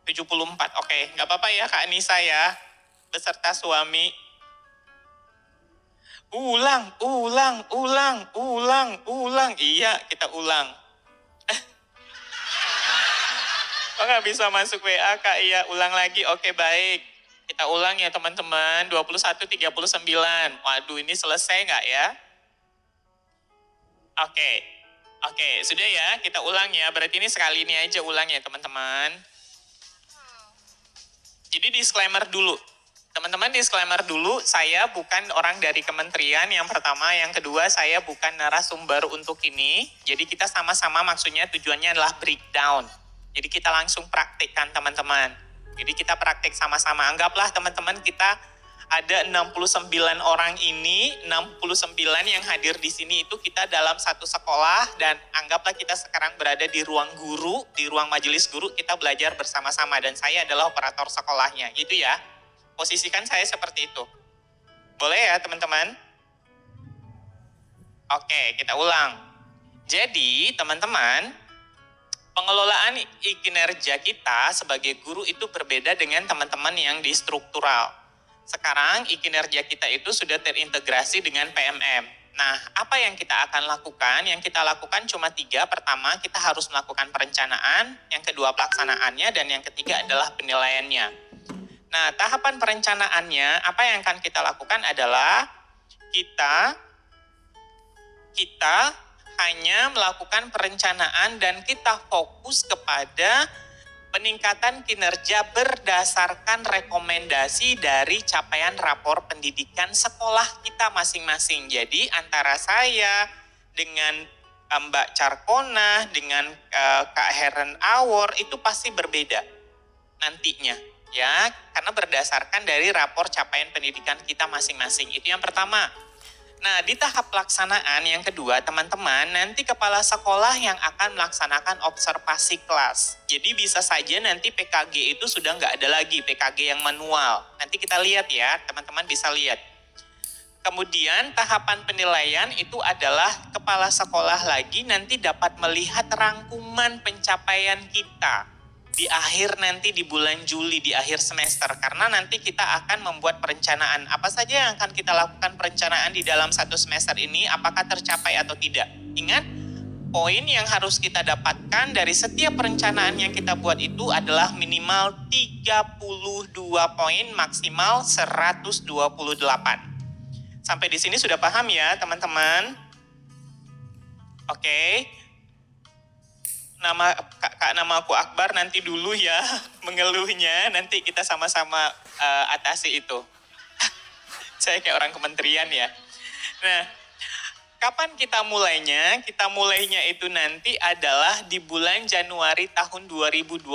74. Oke, nggak apa-apa ya Kak Nisa ya, beserta suami. Ulang. Iya, kita ulang. Oh nggak bisa masuk WA Kak, iya ulang lagi. Oke baik. Kita ulang ya teman-teman, 21:39. Waduh ini selesai nggak ya? Oke, sudah ya, kita ulang ya. Berarti ini sekali ini aja ulang ya teman-teman. Jadi disclaimer dulu. Teman-teman disclaimer dulu, saya bukan orang dari kementerian yang pertama. Yang kedua, saya bukan narasumber untuk ini. Jadi kita sama-sama maksudnya tujuannya adalah breakdown. Jadi kita langsung praktikkan teman-teman. Jadi kita praktik sama-sama. Anggaplah teman-teman kita ada 69 orang ini, 69 yang hadir di sini itu kita dalam satu sekolah, dan anggaplah kita sekarang berada di ruang guru, di ruang majelis guru, kita belajar bersama-sama dan saya adalah operator sekolahnya, gitu ya. Posisikan saya seperti itu. Boleh ya teman-teman? Oke, kita ulang. Jadi teman-teman, pengelolaan kinerja kita sebagai guru itu berbeda dengan teman-teman yang di struktural. Sekarang kinerja kita itu sudah terintegrasi dengan PMM. Nah, apa yang kita akan lakukan? Yang kita lakukan cuma 3. Pertama, kita harus melakukan perencanaan. Yang kedua, pelaksanaannya. Dan yang ketiga adalah penilaiannya. Nah, tahapan perencanaannya, apa yang akan kita lakukan adalah kita hanya melakukan perencanaan dan kita fokus kepada peningkatan kinerja berdasarkan rekomendasi dari capaian rapor pendidikan sekolah kita masing-masing. Jadi antara saya dengan Mbak Carkona dengan Kak Heren Awor itu pasti berbeda nantinya ya, karena berdasarkan dari rapor capaian pendidikan kita masing-masing. Itu yang pertama. Nah, di tahap pelaksanaan yang kedua, teman-teman, nanti kepala sekolah yang akan melaksanakan observasi kelas. Jadi bisa saja nanti PKG itu sudah nggak ada lagi, PKG yang manual. Nanti kita lihat ya, teman-teman bisa lihat. Kemudian tahapan penilaian itu adalah kepala sekolah lagi nanti dapat melihat rangkuman pencapaian kita di akhir nanti di bulan Juli, di akhir semester. Karena nanti kita akan membuat perencanaan. Apa saja yang akan kita lakukan perencanaan di dalam satu semester ini, apakah tercapai atau tidak. Ingat, poin yang harus kita dapatkan dari setiap perencanaan yang kita buat itu adalah minimal 32 poin, maksimal 128. Sampai di sini sudah paham ya teman-teman? Oke. Nama aku Akbar, nanti dulu ya mengeluhnya, nanti kita sama-sama atasi itu. Saya kayak orang kementerian ya. Nah, kapan kita mulainya? Kita mulainya itu nanti adalah di bulan Januari tahun 2024.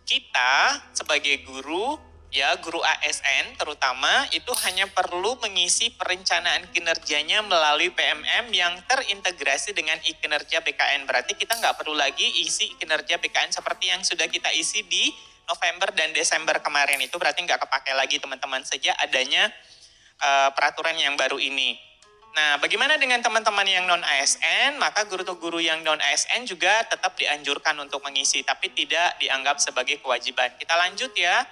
Kita sebagai guru, ya guru ASN terutama, itu hanya perlu mengisi perencanaan kinerjanya melalui PMM yang terintegrasi dengan kinerja BKN. Berarti kita nggak perlu lagi isi kinerja BKN seperti yang sudah kita isi di November dan Desember kemarin. Itu berarti nggak kepake lagi teman-teman, sejak adanya peraturan yang baru ini. Nah, bagaimana dengan teman-teman yang non-ASN? Maka guru-guru yang non-ASN juga tetap dianjurkan untuk mengisi, tapi tidak dianggap sebagai kewajiban. Kita lanjut ya.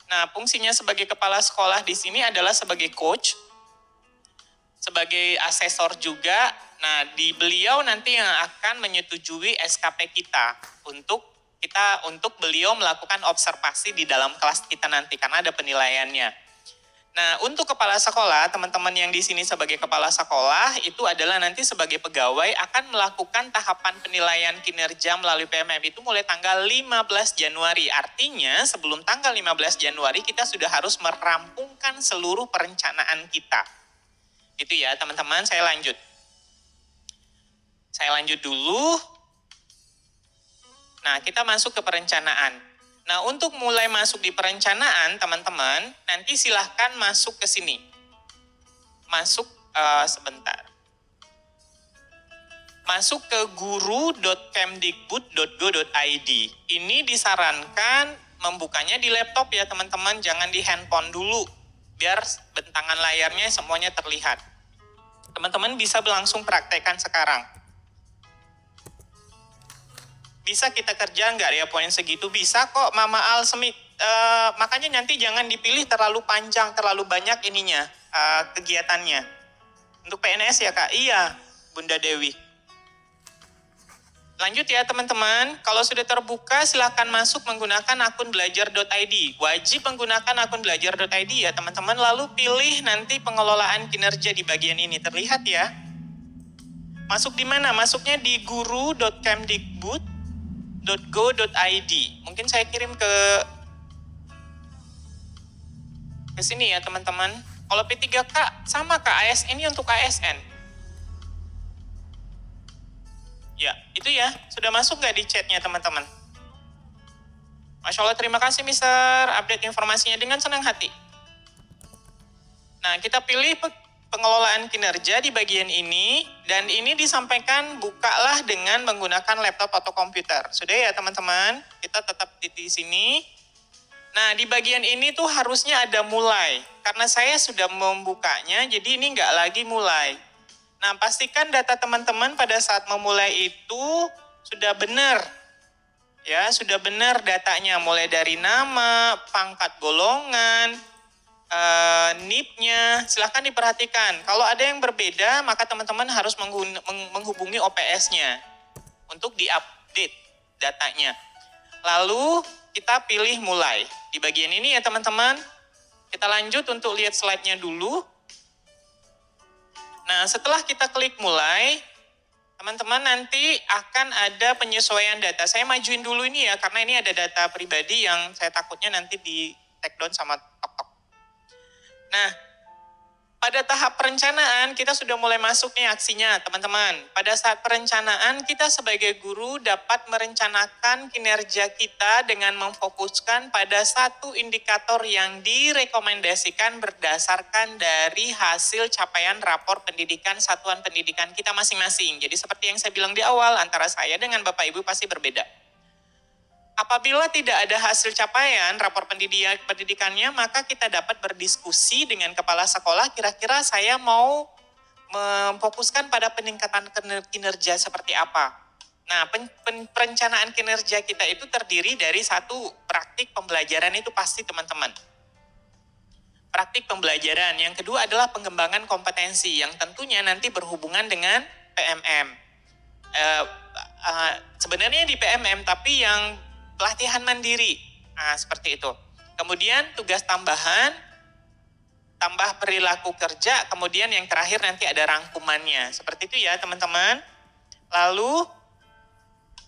Nah, fungsinya sebagai kepala sekolah di sini adalah sebagai coach, sebagai asesor juga. Nah, di beliau nanti yang akan menyetujui SKP kita untuk beliau melakukan observasi di dalam kelas kita nanti karena ada penilaiannya. Nah, untuk kepala sekolah, teman-teman yang di sini sebagai kepala sekolah itu adalah nanti sebagai pegawai akan melakukan tahapan penilaian kinerja melalui PMM itu mulai tanggal 15 Januari. Artinya sebelum tanggal 15 Januari kita sudah harus merampungkan seluruh perencanaan kita. Itu ya teman-teman, saya lanjut. Saya lanjut dulu. Nah, kita masuk ke perencanaan. Nah, untuk mulai masuk di perencanaan, teman-teman, nanti silahkan masuk ke sini. Masuk sebentar. Masuk ke guru.kemdikbud.go.id. Ini disarankan membukanya di laptop ya, teman-teman. Jangan di handphone dulu, biar bentangan layarnya semuanya terlihat. Teman-teman bisa langsung praktekkan sekarang. Bisa kita kerja nggak ya poin segitu? Bisa kok Mama Al Semik. Makanya nanti jangan dipilih terlalu panjang, terlalu banyak ininya, kegiatannya. Untuk PNS ya Kak? Iya, Bunda Dewi. Lanjut ya teman-teman, kalau sudah terbuka silahkan masuk menggunakan akun belajar.id. Wajib menggunakan akun belajar.id ya teman-teman, lalu pilih nanti pengelolaan kinerja di bagian ini, terlihat ya. Masuk di mana? Masuknya di guru.kemdikbud.go.id. Mungkin saya kirim ke sini ya teman-teman. Kalau P3K sama Kak, ASN ini untuk ASN. Ya, itu ya. Sudah masuk nggak di chatnya teman-teman? Masya Allah, terima kasih Mister. Update informasinya dengan senang hati. Nah, kita pilih pengelolaan kinerja di bagian ini. Dan ini disampaikan bukalah dengan menggunakan laptop atau komputer. Sudah ya teman-teman? Kita tetap di sini. Nah, di bagian ini tuh harusnya ada mulai. Karena saya sudah membukanya, jadi ini nggak lagi mulai. Nah, pastikan data teman-teman pada saat memulai itu sudah benar. Ya, sudah benar datanya, mulai dari nama, pangkat golongan, NIP-nya, silahkan diperhatikan. Kalau ada yang berbeda, maka teman-teman harus menghubungi OPS-nya untuk diupdate datanya. Lalu kita pilih mulai. Di bagian ini ya teman-teman, kita lanjut untuk lihat slide-nya dulu. Nah, setelah kita klik mulai, teman-teman nanti akan ada penyesuaian data. Saya majuin dulu ini ya, karena ini ada data pribadi yang saya takutnya nanti di take down sama TokTok. Nah, pada tahap perencanaan kita sudah mulai masuk nih aksinya teman-teman. Pada saat perencanaan kita sebagai guru dapat merencanakan kinerja kita dengan memfokuskan pada satu indikator yang direkomendasikan berdasarkan dari hasil capaian rapor pendidikan satuan pendidikan kita masing-masing. Jadi seperti yang saya bilang di awal, antara saya dengan Bapak Ibu pasti berbeda. Apabila tidak ada hasil capaian rapor pendidikannya, maka kita dapat berdiskusi dengan kepala sekolah, kira-kira saya mau memfokuskan pada peningkatan kinerja seperti apa. Nah, perencanaan kinerja kita itu terdiri dari satu, praktik pembelajaran itu pasti teman-teman. Praktik pembelajaran. Yang kedua adalah pengembangan kompetensi, yang tentunya nanti berhubungan dengan PMM. Sebenarnya di PMM, tapi yang pelatihan mandiri, nah seperti itu. Kemudian tugas tambahan, tambah perilaku kerja, kemudian yang terakhir nanti ada rangkumannya. Seperti itu ya teman-teman. Lalu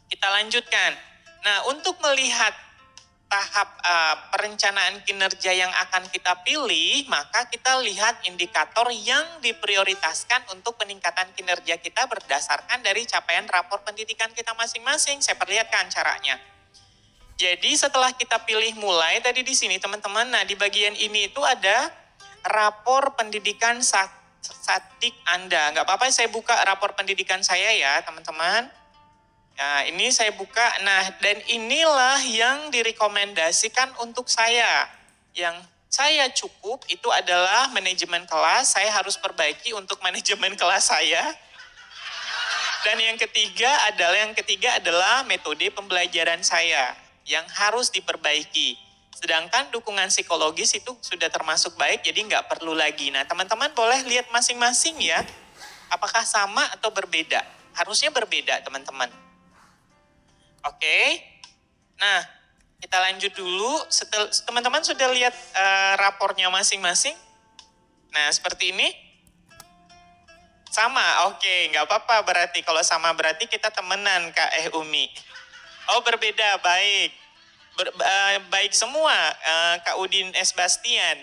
kita lanjutkan. Nah, untuk melihat tahap perencanaan kinerja yang akan kita pilih, maka kita lihat indikator yang diprioritaskan untuk peningkatan kinerja kita berdasarkan dari capaian rapor pendidikan kita masing-masing. Saya perlihatkan caranya. Jadi setelah kita pilih mulai tadi di sini teman-teman, nah di bagian ini itu ada rapor pendidikan statik Anda. Nggak apa-apa saya buka rapor pendidikan saya ya teman-teman. Nah ini saya buka, nah dan inilah yang direkomendasikan untuk saya. Yang saya cukup itu adalah manajemen kelas, saya harus perbaiki untuk manajemen kelas saya. Dan yang ketiga adalah metode pembelajaran saya yang harus diperbaiki. Sedangkan dukungan psikologis itu sudah termasuk baik, jadi nggak perlu lagi. Nah, teman-teman boleh lihat masing-masing ya, apakah sama atau berbeda. Harusnya berbeda, teman-teman. Oke, nah kita lanjut dulu. Teman-teman sudah lihat rapornya masing-masing? Nah, seperti ini. Sama, oke, nggak apa-apa berarti. Kalau sama berarti kita temenan, Kak Umi. Oh, berbeda, baik. Baik semua, Kak Udin S. Bastian.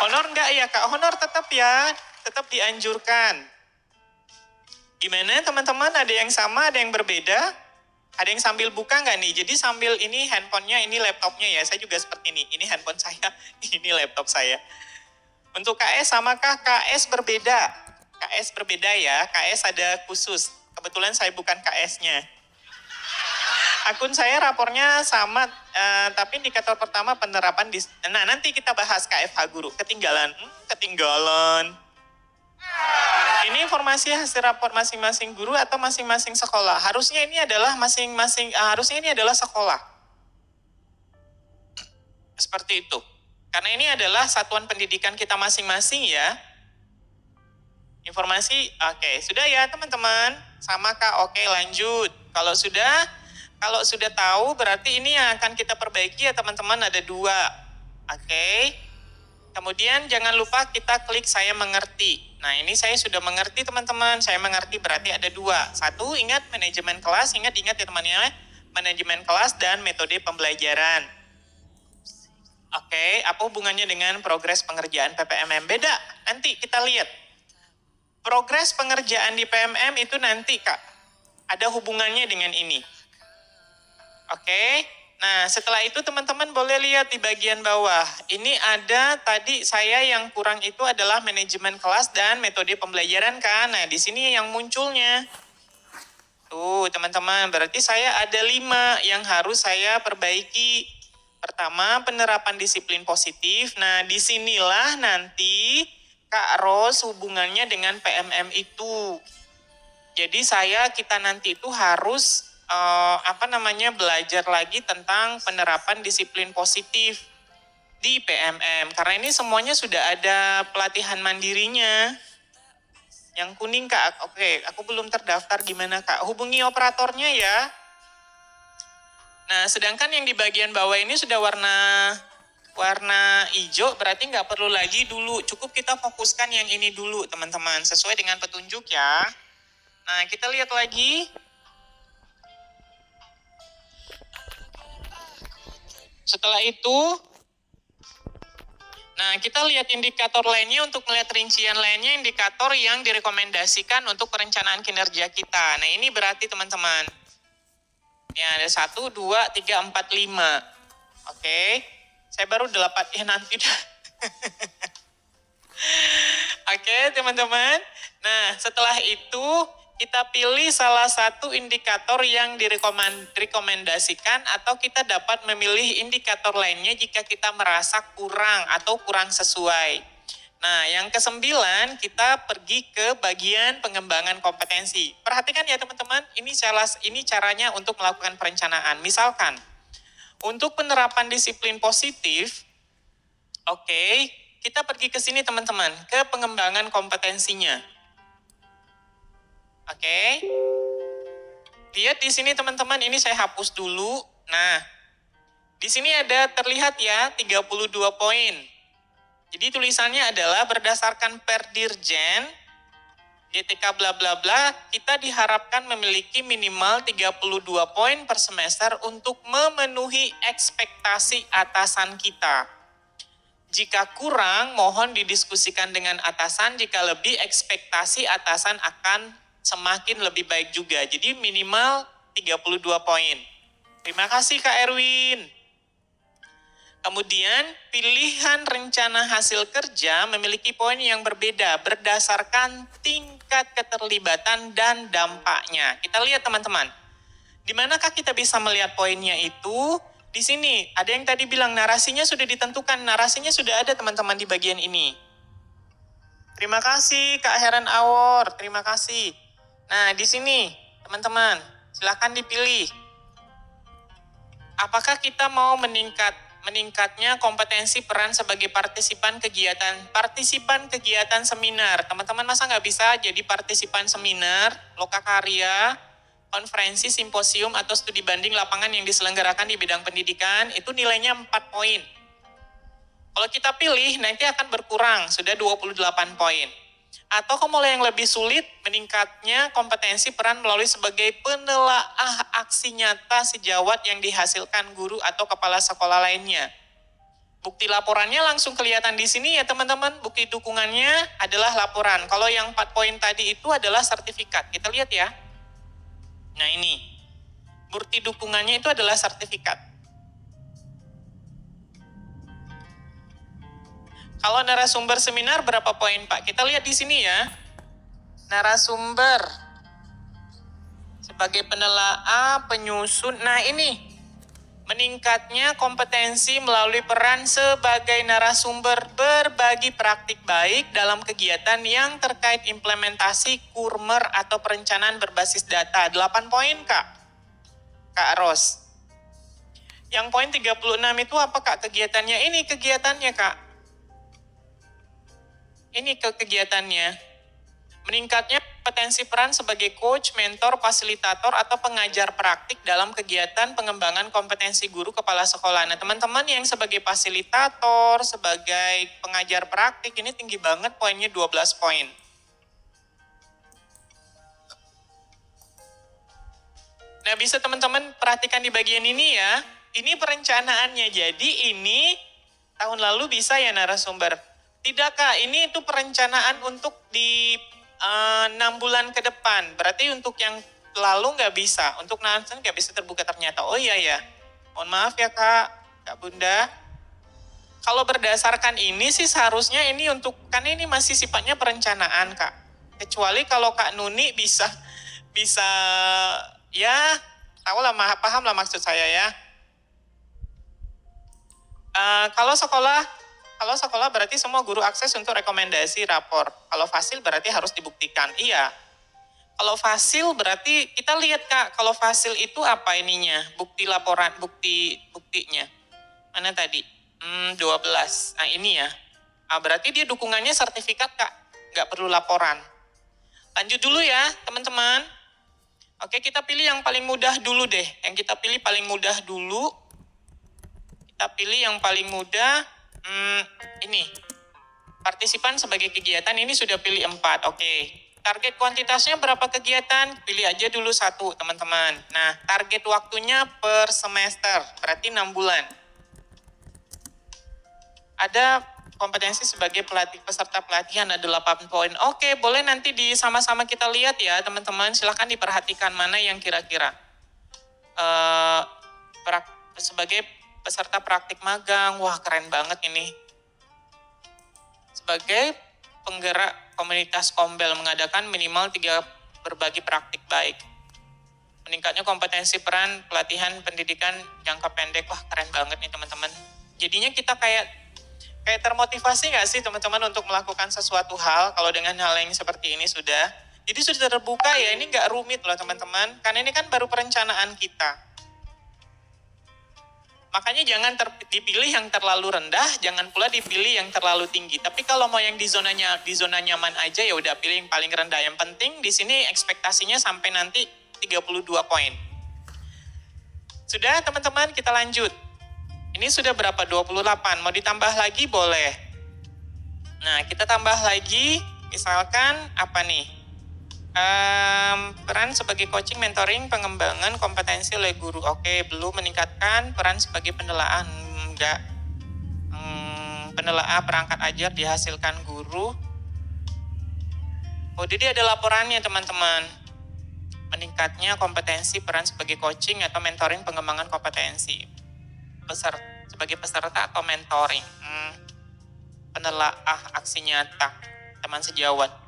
Honor enggak ya Kak? Honor tetap ya, tetap dianjurkan. Gimana teman-teman, ada yang sama, ada yang berbeda? Ada yang sambil buka nggak nih? Jadi sambil ini handphonenya, ini laptopnya ya, saya juga seperti ini handphone saya, ini laptop saya. Untuk KS samakah? KS berbeda. KS berbeda ya, KS ada khusus. Kebetulan saya bukan KS-nya. Akun saya rapornya sama, tapi indikator pertama penerapan nanti kita bahas KFH guru. Ketinggalan. Ini informasi hasil raport masing-masing guru atau masing-masing sekolah? Harusnya ini adalah harusnya ini adalah sekolah. Seperti itu. Karena ini adalah satuan pendidikan kita masing-masing ya. Informasi, oke. Sudah ya teman-teman? Sama Kak, oke lanjut. Kalau sudah tahu berarti ini yang akan kita perbaiki ya teman-teman, ada 2. Oke. Kemudian jangan lupa kita klik saya mengerti. Nah ini saya sudah mengerti teman-teman, saya mengerti berarti ada 2. 1, ingat manajemen kelas, ingat ya teman-teman, manajemen kelas dan metode pembelajaran. Oke, apa hubungannya dengan progres pengerjaan PPMM? Beda, nanti kita lihat. Progres pengerjaan di PMM itu nanti Kak, ada hubungannya dengan ini. Oke, nah setelah itu teman-teman boleh lihat di bagian bawah. Ini ada tadi saya yang kurang itu adalah manajemen kelas dan metode pembelajaran kan. Nah di sini yang munculnya. Tuh teman-teman, berarti saya ada 5 yang harus saya perbaiki. Pertama, penerapan disiplin positif. Nah disinilah nanti Kak Ros hubungannya dengan PMM itu. Jadi kita nanti itu harus belajar lagi tentang penerapan disiplin positif di PMM. Karena ini semuanya sudah ada pelatihan mandirinya. Yang kuning Kak, oke, aku belum terdaftar gimana Kak? Hubungi operatornya ya. Nah, sedangkan yang di bagian bawah ini sudah warna hijau, berarti nggak perlu lagi dulu. Cukup kita fokuskan yang ini dulu, teman-teman. Sesuai dengan petunjuk ya. Nah, kita lihat lagi. Setelah itu, nah kita lihat indikator lainnya untuk melihat rincian lainnya, indikator yang direkomendasikan untuk perencanaan kinerja kita. Nah, ini berarti teman-teman. Ya, ada 1, 2, 3, 4, 5. Oke. Saya baru 8, ya nanti dah. Oke, teman-teman. Nah, setelah itu kita pilih salah satu indikator yang direkomendasikan atau kita dapat memilih indikator lainnya jika kita merasa kurang atau kurang sesuai. Nah, yang ke-9 kita pergi ke bagian pengembangan kompetensi. Perhatikan ya teman-teman, ini caranya untuk melakukan perencanaan. Misalkan, untuk penerapan disiplin positif, oke, kita pergi ke sini teman-teman, ke pengembangan kompetensinya. Oke. Lihat di sini teman-teman, ini saya hapus dulu. Nah, di sini ada terlihat ya 32 poin. Jadi tulisannya adalah berdasarkan Perdirjen GTK bla bla bla, kita diharapkan memiliki minimal 32 poin per semester untuk memenuhi ekspektasi atasan kita. Jika kurang, mohon didiskusikan dengan atasan. Jika lebih, ekspektasi atasan akan semakin lebih baik juga. Jadi minimal 32 poin. Terima kasih Kak Erwin. Kemudian pilihan rencana hasil kerja memiliki poin yang berbeda berdasarkan tingkat keterlibatan dan dampaknya. Kita lihat teman-teman. Di manakah kita bisa melihat poinnya itu? Di sini ada yang tadi bilang narasinya sudah ditentukan. Narasinya sudah ada teman-teman di bagian ini. Terima kasih Kak Heran Awor, terima kasih. Nah, di sini teman-teman, silakan dipilih. Apakah kita mau meningkatnya kompetensi peran sebagai partisipan kegiatan seminar. Teman-teman masa nggak bisa jadi partisipan seminar, lokakarya, konferensi, simposium, atau studi banding lapangan yang diselenggarakan di bidang pendidikan, itu nilainya 4 poin. Kalau kita pilih, nanti akan berkurang, sudah 28 poin. Atau kalau yang lebih sulit, meningkatnya kompetensi peran melalui sebagai penelaah aksi nyata sejawat yang dihasilkan guru atau kepala sekolah lainnya. Bukti laporannya langsung kelihatan di sini ya teman-teman. Bukti dukungannya adalah laporan. Kalau yang 4 poin tadi itu adalah sertifikat. Kita lihat ya. Nah ini, bukti dukungannya itu adalah sertifikat. Kalau narasumber seminar berapa poin Pak? Kita lihat di sini ya. Narasumber sebagai penelaah, penyusun. Nah ini Meningkatnya kompetensi melalui peran sebagai narasumber berbagi praktik baik dalam kegiatan yang terkait implementasi kurmer atau perencanaan berbasis data. 8 poin, Kak Ros. Yang poin 36 itu apa, Kak, kegiatannya? Ini kegiatannya, Kak. Ini kegiatannya. Meningkatnya kompetensi peran sebagai coach, mentor, fasilitator, atau pengajar praktik dalam kegiatan pengembangan kompetensi guru kepala sekolah. Nah, teman-teman yang sebagai fasilitator, sebagai pengajar praktik, ini tinggi banget poinnya 12 poin. Nah, bisa teman-teman perhatikan di bagian ini ya. Ini perencanaannya. Jadi ini tahun lalu bisa ya narasumber. Tidak, Kak, ini itu perencanaan untuk di 6 bulan ke depan. Berarti untuk yang lalu nggak bisa. Untuk nanti nggak bisa terbuka ternyata. Oh iya ya. Mohon maaf ya, Kak Bunda. Kalau berdasarkan ini sih seharusnya ini untuk, kan ini masih sifatnya perencanaan, Kak. Kecuali kalau Kak Nuni bisa ya, tahu lah, paham lah maksud saya ya. Kalau sekolah berarti semua guru akses untuk rekomendasi rapor. Kalau fasil berarti harus dibuktikan. Iya. Kalau fasil berarti kita lihat, Kak, kalau fasil itu apa ininya? Bukti laporan, buktinya. Mana tadi? 12. Nah, ini ya. Berarti dia dukungannya sertifikat, Kak. Nggak perlu laporan. Lanjut dulu ya, teman-teman. Oke, kita pilih yang paling mudah dulu deh. Yang kita pilih paling mudah dulu. Kita pilih yang paling mudah. Ini. Partisipan sebagai kegiatan, ini sudah pilih 4. Oke. Target kuantitasnya berapa kegiatan? Pilih aja dulu 1, teman-teman. Nah, target waktunya per semester. Berarti 6 bulan. Ada kompetensi sebagai peserta pelatihan, ada 8 poin. Oke, boleh nanti sama-sama kita lihat ya, teman-teman. Silahkan diperhatikan mana yang kira-kira. Sebagai peserta praktik magang, wah keren banget ini. Sebagai penggerak komunitas Kombel mengadakan minimal 3 berbagi praktik baik. Meningkatnya kompetensi peran pelatihan pendidikan jangka pendek, wah keren banget nih teman-teman. Jadinya kita kayak termotivasi nggak sih teman-teman untuk melakukan sesuatu hal kalau dengan hal yang seperti ini sudah. Jadi sudah terbuka ya, ini nggak rumit loh teman-teman, karena ini kan baru perencanaan kita. Makanya jangan dipilih yang terlalu rendah, jangan pula dipilih yang terlalu tinggi. Tapi kalau mau yang di zona nyaman aja ya udah pilih yang paling rendah. Yang penting di sini ekspektasinya sampai nanti 32 poin. Sudah teman-teman, kita lanjut. Ini sudah berapa? 28. Mau ditambah lagi boleh. Nah, kita tambah lagi misalkan apa nih? Peran sebagai coaching, mentoring, pengembangan kompetensi oleh guru. Oke, belum meningkatkan peran sebagai penelaah. Enggak. Penelaah perangkat ajar dihasilkan guru. Oh, jadi ada laporannya teman-teman. Meningkatnya kompetensi peran sebagai coaching atau mentoring pengembangan kompetensi. Sebagai peserta atau mentoring. Penelaah aksi nyata. Teman sejawat.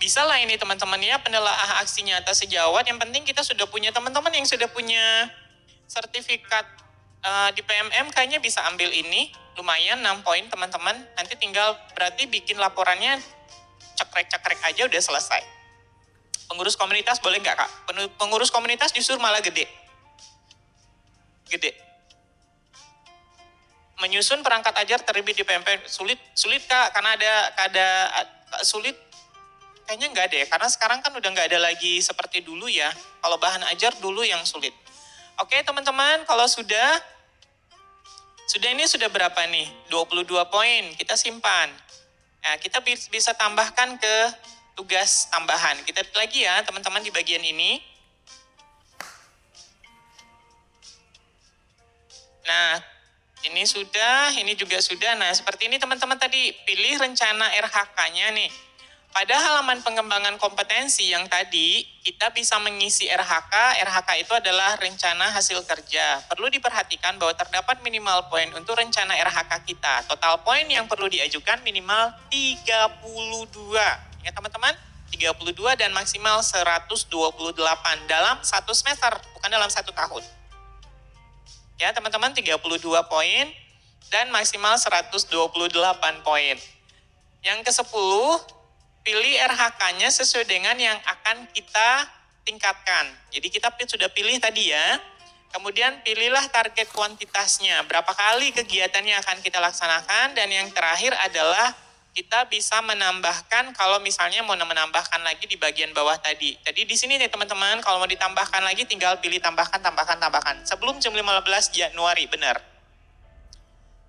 Bisa lah ini teman-teman ya, penelaah aksi nyata sejawat. Yang penting kita sudah punya, teman-teman yang sudah punya sertifikat di PMM kayaknya bisa ambil ini. Lumayan 6 poin teman-teman. Nanti tinggal berarti bikin laporannya cekrek-cekrek aja udah selesai. Pengurus komunitas boleh nggak, Kak? Pengurus komunitas justru malah gede. Menyusun perangkat ajar terbit di PMM sulit Kak, karena ada sulit. Kayaknya nggak deh, karena sekarang kan udah nggak ada lagi seperti dulu ya. Kalau bahan ajar dulu yang sulit. Oke teman-teman, kalau sudah ini sudah berapa nih? 22 poin, kita simpan. Nah, kita bisa tambahkan ke tugas tambahan. Kita lagi ya teman-teman di bagian ini. Nah, ini sudah, ini juga sudah. Nah, seperti ini teman-teman tadi, pilih rencana RHK-nya nih. Pada halaman pengembangan kompetensi yang tadi, kita bisa mengisi RHK. RHK itu adalah rencana hasil kerja. Perlu diperhatikan bahwa terdapat minimal poin untuk rencana RHK kita. Total poin yang perlu diajukan minimal 32. Ingat teman-teman, 32 dan maksimal 128 dalam 1 semester, bukan dalam 1 tahun. Ya teman-teman, 32 poin dan maksimal 128 poin. Yang ke-10, pilih RHK-nya sesuai dengan yang akan kita tingkatkan. Jadi kita sudah pilih tadi ya. Kemudian pilihlah target kuantitasnya, berapa kali kegiatannya akan kita laksanakan, dan yang terakhir adalah kita bisa menambahkan kalau misalnya mau menambahkan lagi di bagian bawah tadi. Tadi di sini nih teman-teman, kalau mau ditambahkan lagi tinggal pilih tambahkan. Sebelum jam 15 Januari, benar.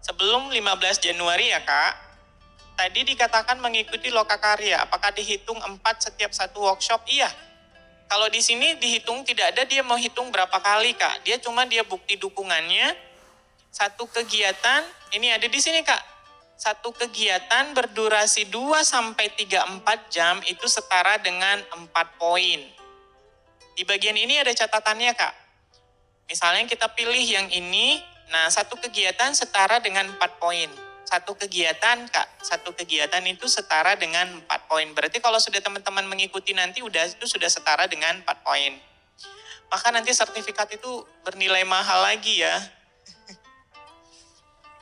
Sebelum 15 Januari ya Kak. Tadi dikatakan mengikuti lokakarya, apakah dihitung 4 setiap satu workshop? Iya. Kalau di sini dihitung tidak ada dia mau hitung berapa kali Kak. Dia bukti dukungannya. Satu kegiatan, ini ada di sini Kak. Satu kegiatan berdurasi 2-3-4 jam itu setara dengan 4 poin. Di bagian ini ada catatannya Kak. Misalnya kita pilih yang ini, nah satu kegiatan setara dengan 4 poin. Satu kegiatan itu setara dengan 4 poin. Berarti kalau sudah teman-teman mengikuti nanti itu sudah setara dengan 4 poin. Maka nanti sertifikat itu bernilai mahal lagi ya.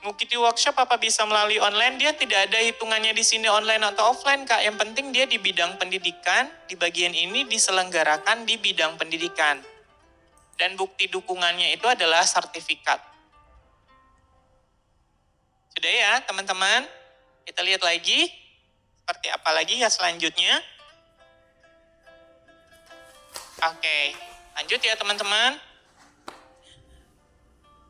Mengikuti workshop apa bisa melalui online, dia tidak ada hitungannya di sini online atau offline Kak. Yang penting dia di bidang pendidikan, di bagian ini diselenggarakan di bidang pendidikan. Dan bukti dukungannya itu adalah sertifikat. Sudah ya teman-teman, kita lihat lagi seperti apa lagi ya selanjutnya. Oke, lanjut ya teman-teman.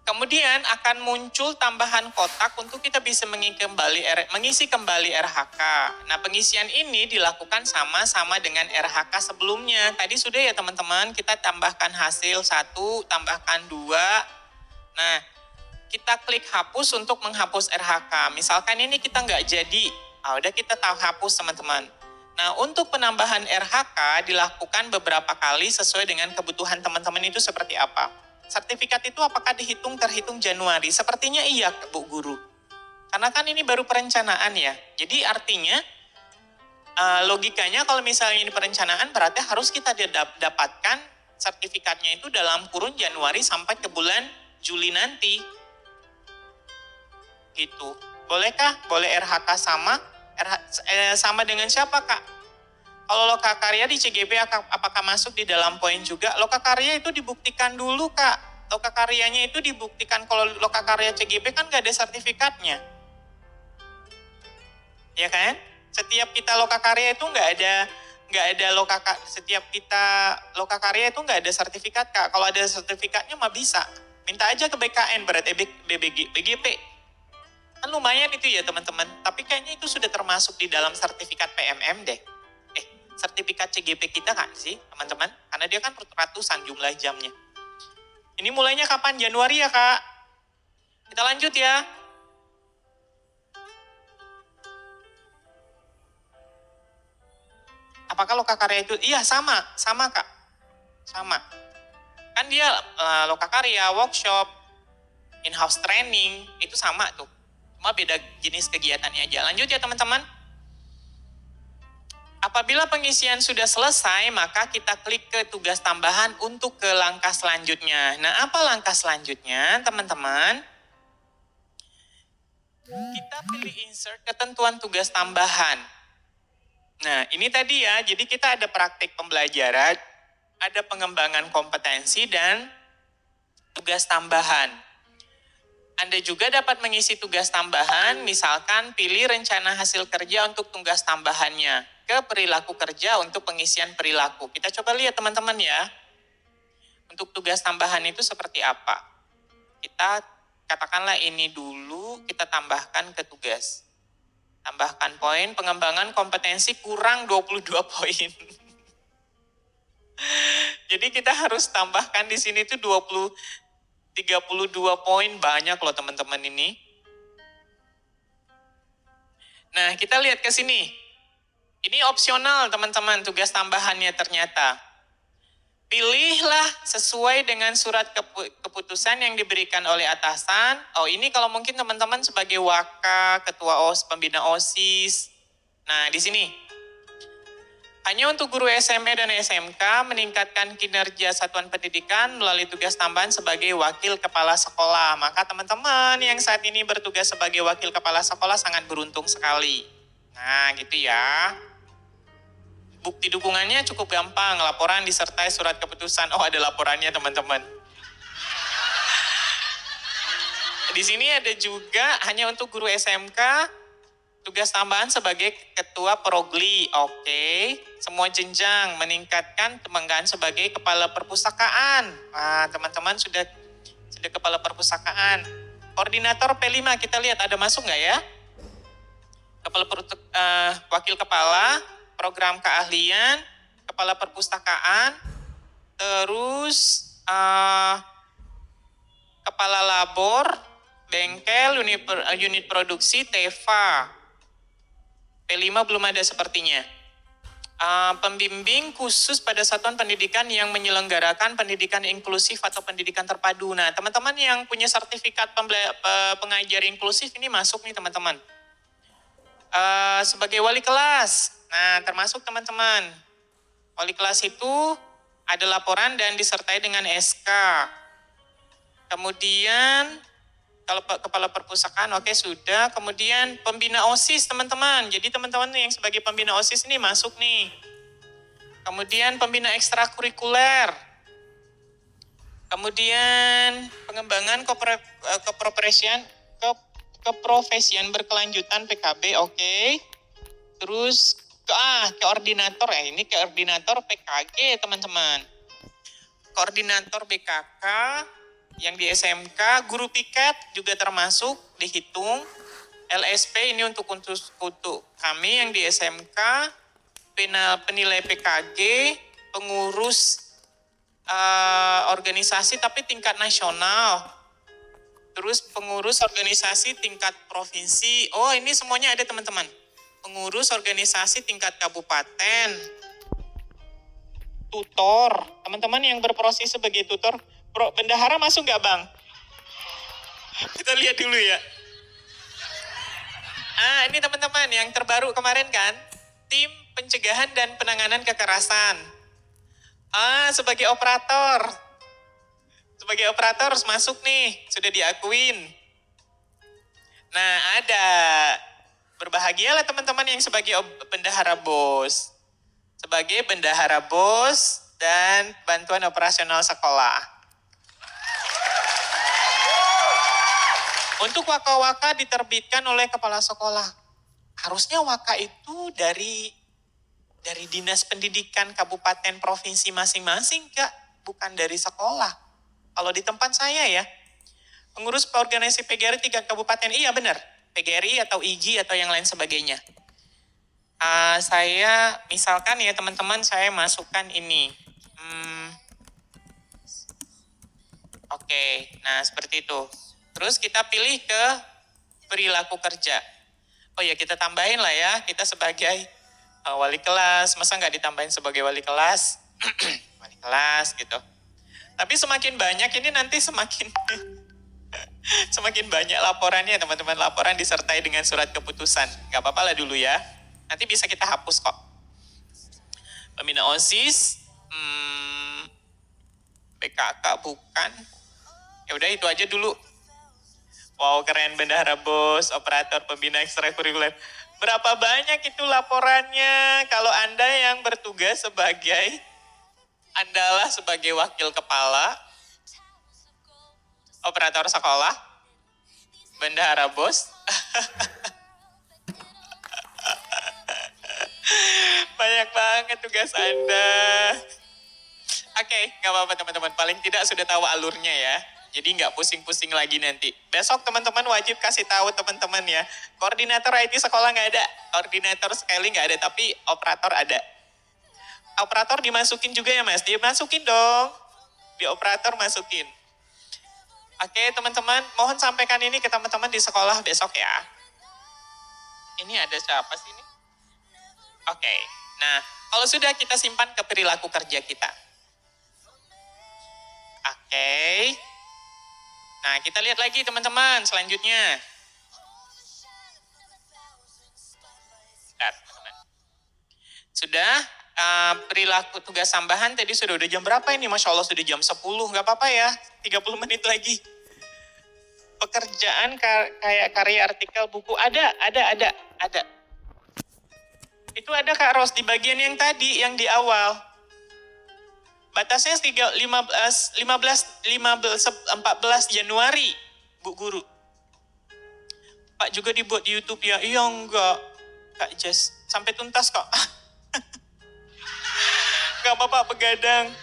Kemudian akan muncul tambahan kotak untuk kita bisa mengisi kembali RHK. Nah pengisian ini dilakukan sama-sama dengan RHK sebelumnya. Tadi sudah ya teman-teman, kita tambahkan hasil 1, tambahkan 2. Nah kita klik hapus untuk menghapus RHK. Misalkan ini kita nggak jadi, udah kita hapus teman-teman. Nah untuk penambahan RHK dilakukan beberapa kali sesuai dengan kebutuhan teman-teman itu seperti apa. Sertifikat itu apakah terhitung Januari? Sepertinya iya Bu Guru. Karena kan ini baru perencanaan ya. Jadi artinya logikanya kalau misalnya ini perencanaan berarti harus kita dapatkan sertifikatnya itu dalam kurun Januari sampai ke bulan Juli nanti. Gitu. Bolehkah? Boleh RHK sama? Sama dengan siapa Kak? Kalau lokakarya di CGP apakah masuk di dalam poin juga? Lokakarya itu dibuktikan dulu Kak. Lokakaryanya itu dibuktikan. Kalau lokakarya CGP kan nggak ada sertifikatnya. Ya kan? Setiap kita lokakarya itu setiap kita lokakarya itu nggak ada sertifikat Kak. Kalau ada sertifikatnya mah bisa. Minta aja ke BKN berarti BGP. Kan lumayan itu ya teman-teman, tapi kayaknya itu sudah termasuk di dalam sertifikat PMM deh. Sertifikat CGP kita kan sih teman-teman, karena dia kan ratusan jumlah jamnya. Ini mulainya kapan? Januari ya Kak? Kita lanjut ya. Apakah lokakarya itu? Iya sama Kak. Sama. Kan dia lokakarya, workshop, in-house training, itu sama tuh. Cuma beda jenis kegiatannya aja. Lanjut ya teman-teman. Apabila pengisian sudah selesai, maka kita klik ke tugas tambahan untuk ke langkah selanjutnya. Nah, apa langkah selanjutnya, teman-teman? Kita pilih insert ketentuan tugas tambahan. Nah, ini tadi ya, jadi kita ada praktik pembelajaran, ada pengembangan kompetensi, dan tugas tambahan. Anda juga dapat mengisi tugas tambahan, misalkan pilih rencana hasil kerja untuk tugas tambahannya, ke perilaku kerja untuk pengisian perilaku. Kita coba lihat teman-teman ya, untuk tugas tambahan itu seperti apa. Kita katakanlah ini dulu, kita tambahkan ke tugas. Tambahkan poin, pengembangan kompetensi kurang 22 poin. Jadi kita harus tambahkan di sini tuh 32 poin, banyak loh teman-teman ini. Nah, kita lihat ke sini. Ini opsional teman-teman, tugas tambahannya ternyata. Pilihlah sesuai dengan surat keputusan yang diberikan oleh atasan. Oh, ini kalau mungkin teman-teman sebagai waka, ketua OS, pembina OSIS. Nah, di sini. Hanya untuk guru SMA dan SMK meningkatkan kinerja satuan pendidikan melalui tugas tambahan sebagai wakil kepala sekolah. Maka teman-teman yang saat ini bertugas sebagai wakil kepala sekolah sangat beruntung sekali. Nah gitu ya. Bukti dukungannya cukup gampang, laporan disertai surat keputusan. Oh ada laporannya teman-teman. Di sini ada juga hanya untuk guru SMK, tugas tambahan sebagai ketua progli. Oke, semua jenjang meningkatkan kebanggaan sebagai kepala perpustakaan. Nah, teman-teman sudah kepala perpustakaan. Koordinator P5 kita lihat ada masuk nggak ya? Wakil kepala, program keahlian, kepala perpustakaan, terus kepala labor, bengkel, unit produksi, TEVA. P5 belum ada sepertinya. Pembimbing khusus pada satuan pendidikan yang menyelenggarakan pendidikan inklusif atau pendidikan terpadu. Nah, teman-teman yang punya sertifikat pengajar inklusif ini masuk nih teman-teman. Sebagai wali kelas, nah termasuk teman-teman. Wali kelas itu ada laporan dan disertai dengan SK. Kemudian kalau kepala perpustakaan, oke sudah. Kemudian pembina OSIS teman-teman. Jadi teman-teman yang sebagai pembina OSIS ini masuk nih. Kemudian pembina ekstrakurikuler. Kemudian pengembangan keprofesian berkelanjutan PKB, oke. Terus koordinator, ini koordinator PKG teman-teman. Koordinator BKK, yang di SMK, guru piket juga termasuk dihitung. LSP ini untuk kami yang di SMK, penilai PKG, pengurus organisasi tapi tingkat nasional. Terus pengurus organisasi tingkat provinsi. Oh ini semuanya ada teman-teman. Pengurus organisasi tingkat kabupaten. Tutor. Teman-teman yang berprofesi sebagai tutor. Bendahara masuk nggak bang? Kita lihat dulu ya. Ini teman-teman yang terbaru kemarin kan, tim pencegahan dan penanganan kekerasan. Sebagai operator harus masuk nih, sudah diakuin. Nah ada, berbahagialah teman-teman yang sebagai bendahara BOS. Sebagai bendahara BOS dan bantuan operasional sekolah. Untuk waka-waka diterbitkan oleh kepala sekolah. Harusnya waka itu dari dinas pendidikan kabupaten provinsi masing-masing, Kak. Bukan dari sekolah. Kalau di tempat saya ya, pengurus organisasi PGRI 3 kabupaten, iya benar. PGRI atau IGI atau yang lain sebagainya. Saya, misalkan ya teman-teman, saya masukkan ini. Oke, nah seperti itu. Terus kita pilih ke perilaku kerja. Oh ya kita tambahin lah ya, kita sebagai wali kelas, masa nggak ditambahin sebagai wali kelas? Wali kelas gitu. Tapi semakin banyak ini nanti semakin semakin banyak laporannya teman-teman. Laporan disertai dengan surat keputusan. Nggak apa-apa lah dulu ya. Nanti bisa kita hapus kok. Pembina OSIS, PKK bukan. Ya udah itu aja dulu. Wow keren, bendahara BOS, operator, pembina ekstrakurikuler. Berapa banyak itu laporannya? Kalau Anda yang bertugas Andalah sebagai wakil kepala, operator sekolah, bendahara BOS. Banyak banget tugas Anda. Oke, gak apa-apa teman-teman. Paling tidak sudah tahu alurnya ya. Jadi nggak pusing-pusing lagi nanti. Besok teman-teman wajib kasih tahu teman-teman ya. Koordinator IT sekolah nggak ada. Koordinator sekali nggak ada, tapi operator ada. Operator dimasukin juga ya mas? Dimasukin dong. Di operator masukin. Oke teman-teman, mohon sampaikan ini ke teman-teman di sekolah besok ya. Ini ada siapa sih ini? Oke, nah kalau sudah kita simpan ke perilaku kerja kita. Oke. Nah, kita lihat lagi teman-teman selanjutnya. Sudah, perilaku tugas tambahan tadi udah jam berapa ini? Masya Allah sudah jam 10, nggak apa-apa ya, 30 menit lagi. Pekerjaan kayak karya artikel buku, ada. Itu ada Kak Ros di bagian yang tadi, yang di awal. Batasnya 14 Januari, Bu Guru. Pak juga dibuat di YouTube ya? Iya enggak, Kak Jess. Sampai tuntas kok. Gak apa-apa, begadang.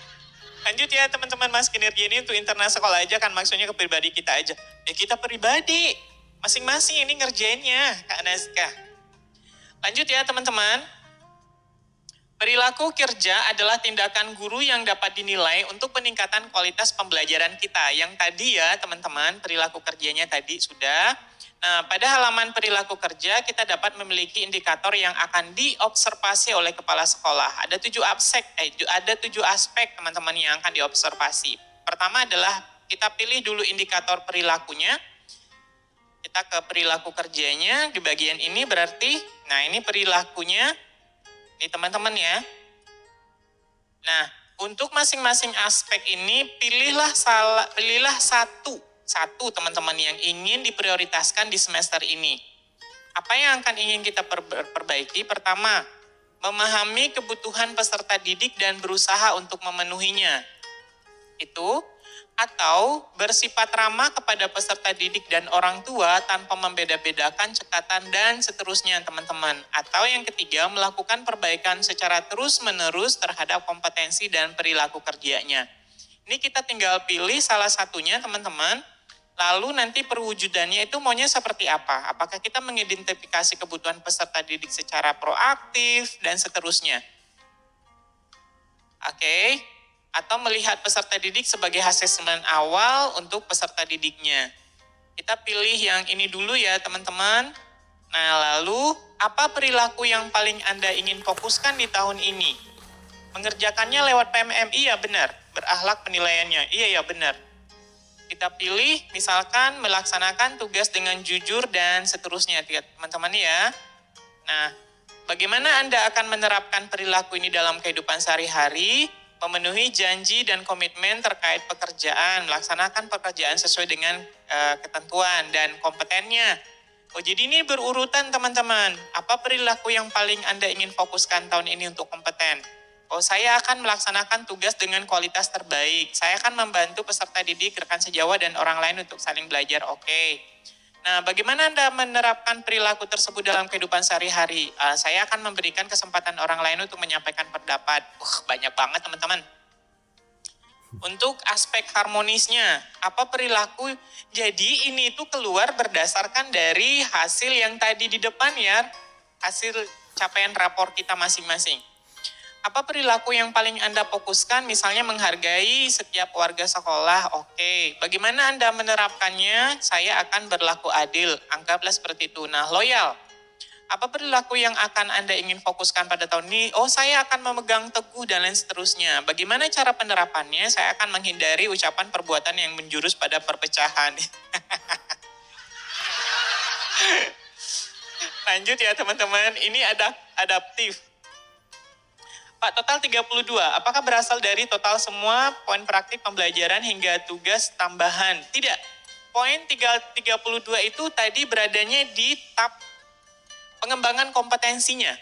Lanjut ya teman-teman, Mas, kinerja ini untuk internal sekolah aja kan, maksudnya ke pribadi kita aja. Ya kita pribadi, masing-masing ini ngerjainnya, Kak Nazka. Lanjut ya teman-teman. Perilaku kerja adalah tindakan guru yang dapat dinilai untuk peningkatan kualitas pembelajaran kita. Yang tadi ya teman-teman, perilaku kerjanya tadi sudah. Nah, pada halaman perilaku kerja kita dapat memiliki indikator yang akan diobservasi oleh kepala sekolah. Ada 7 aspek teman-teman yang akan diobservasi. Pertama adalah kita pilih dulu indikator perilakunya. Kita ke perilaku kerjanya di bagian ini berarti, nah ini perilakunya, ini teman-teman ya. Nah, untuk masing-masing aspek ini pilihlah satu teman-teman yang ingin diprioritaskan di semester ini. Apa yang akan ingin kita perbaiki? Pertama, memahami kebutuhan peserta didik dan berusaha untuk memenuhinya. Itu, atau bersifat ramah kepada peserta didik dan orang tua tanpa membeda-bedakan cekatan dan seterusnya teman-teman. Atau yang ketiga, melakukan perbaikan secara terus-menerus terhadap kompetensi dan perilaku kerjanya. Ini kita tinggal pilih salah satunya teman-teman. Lalu nanti perwujudannya itu maunya seperti apa? Apakah kita mengidentifikasi kebutuhan peserta didik secara proaktif dan seterusnya? Oke. Atau melihat peserta didik sebagai asesmen awal untuk peserta didiknya. Kita pilih yang ini dulu ya teman-teman. Nah lalu, apa perilaku yang paling Anda ingin fokuskan di tahun ini? Mengerjakannya lewat PMMI ya benar, berakhlak penilaiannya, iya ya benar. Kita pilih misalkan melaksanakan tugas dengan jujur dan seterusnya teman-teman ya. Nah, bagaimana Anda akan menerapkan perilaku ini dalam kehidupan sehari-hari? Memenuhi janji dan komitmen terkait pekerjaan, melaksanakan pekerjaan sesuai dengan ketentuan dan kompetennya. Oh, jadi ini berurutan teman-teman. Apa perilaku yang paling Anda ingin fokuskan tahun ini untuk kompeten? Oh, saya akan melaksanakan tugas dengan kualitas terbaik. Saya akan membantu peserta didik, rekan sejawat, dan orang lain untuk saling belajar. Oke. Nah, bagaimana Anda menerapkan perilaku tersebut dalam kehidupan sehari-hari? Saya akan memberikan kesempatan orang lain untuk menyampaikan pendapat. Banyak banget teman-teman. Untuk aspek harmonisnya, apa perilaku? Jadi ini itu keluar berdasarkan dari hasil yang tadi di depan ya. Hasil capaian rapor kita masing-masing. Apa perilaku yang paling Anda fokuskan? Misalnya menghargai setiap warga sekolah. Oke. Bagaimana Anda menerapkannya? Saya akan berlaku adil. Anggaplah seperti itu. Nah, loyal. Apa perilaku yang akan Anda ingin fokuskan pada tahun ini? Oh, saya akan memegang teguh dan lain seterusnya. Bagaimana cara penerapannya? Saya akan menghindari ucapan perbuatan yang menjurus pada perpecahan. Lanjut ya teman-teman. Ini ada adaptif. Pak, total 32. Apakah berasal dari total semua poin praktik pembelajaran hingga tugas tambahan? Tidak. Poin 32 itu tadi beradanya di tab pengembangan kompetensinya.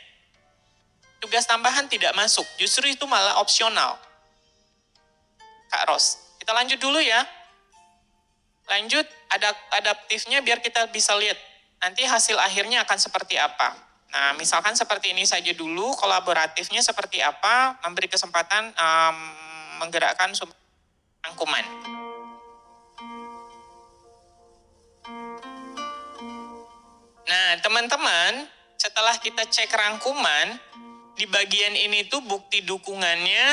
Tugas tambahan tidak masuk. Justru itu malah opsional. Kak Ros. Kita lanjut dulu ya. Lanjut adaptifnya biar kita bisa lihat. Nanti hasil akhirnya akan seperti apa. Nah, misalkan seperti ini saja dulu, kolaboratifnya seperti apa, memberi kesempatan menggerakkan rangkuman. Nah, teman-teman, setelah kita cek rangkuman, di bagian ini tuh bukti dukungannya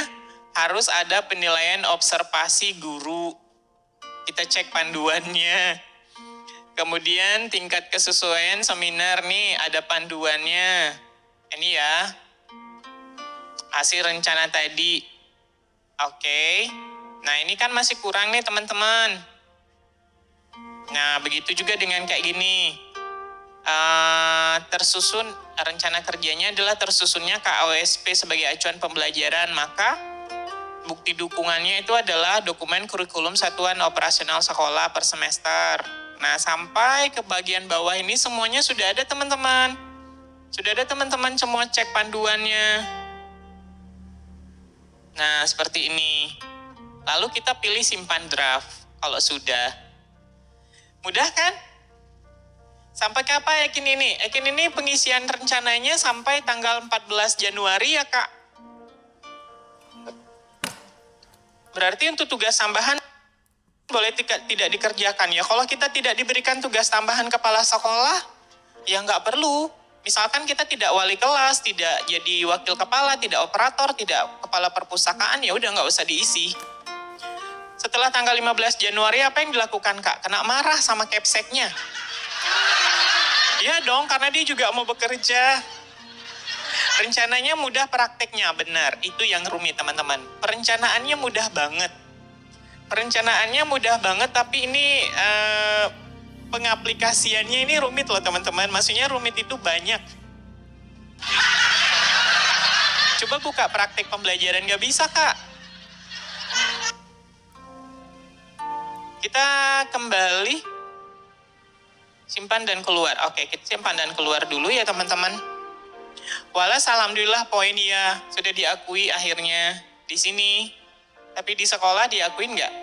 harus ada penilaian observasi guru. Kita cek panduannya. Kemudian tingkat kesesuaian seminar nih ada panduannya. Ini ya. Hasil rencana tadi. Oke. Nah, ini kan masih kurang nih teman-teman. Nah, begitu juga dengan kayak gini. tersusun, rencana kerjanya adalah tersusunnya KOSP sebagai acuan pembelajaran, maka bukti dukungannya itu adalah dokumen kurikulum satuan operasional sekolah per semester. Nah, sampai ke bagian bawah ini semuanya sudah ada teman-teman. Sudah ada teman-teman semua cek panduannya. Nah, seperti ini. Lalu kita pilih simpan draft kalau sudah. Mudah kan? Sampai kapan Ekin ini? Ekin ini pengisian rencananya sampai tanggal 14 Januari ya, Kak. Berarti untuk tugas tambahan boleh tidak dikerjakan ya. Kalau kita tidak diberikan tugas tambahan kepala sekolah, ya nggak perlu. Misalkan kita tidak wali kelas, tidak jadi wakil kepala, tidak operator, tidak kepala perpustakaan, ya udah nggak usah diisi. Setelah tanggal 15 Januari apa yang dilakukan, Kak? Kena marah sama kepseknya. Iya dong, karena dia juga mau bekerja. Rencananya mudah, prakteknya benar. Itu yang rumit, teman-teman. Perencanaannya mudah banget. Perencanaannya mudah banget, tapi ini pengaplikasiannya ini rumit loh, teman-teman. Maksudnya rumit itu banyak. Coba buka praktek pembelajaran, nggak bisa, Kak. Kita kembali. Simpan dan keluar. Oke, kita simpan dan keluar dulu ya, teman-teman. Walas, alhamdulillah poin ya sudah diakui akhirnya di sini. Tapi di sekolah diakuin nggak?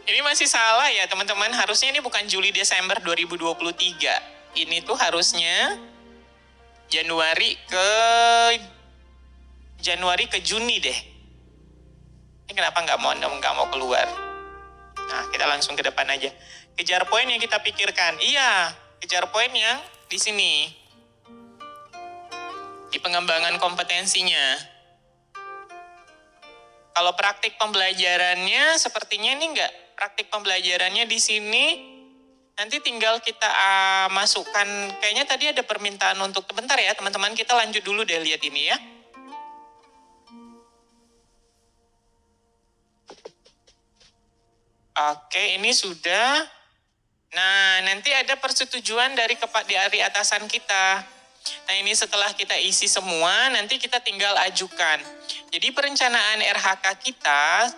Ini masih salah ya, teman-teman. Harusnya ini bukan Juli Desember 2023. Ini tuh harusnya Januari ke Juni deh. Ini kenapa nggak mau keluar? Nah, kita langsung ke depan aja. Kejar poin yang kita pikirkan. Iya, kejar poin yang di sini. Di pengembangan kompetensinya. Kalau praktik pembelajarannya sepertinya ini enggak. Praktik pembelajarannya di sini nanti tinggal kita masukkan. Kayaknya tadi ada permintaan untuk bentar ya, teman-teman. Kita lanjut dulu deh lihat ini ya. Oke, ini sudah. Nah, nanti ada persetujuan dari atasan kita. Nah, ini setelah kita isi semua, nanti kita tinggal ajukan. Jadi perencanaan RHK kita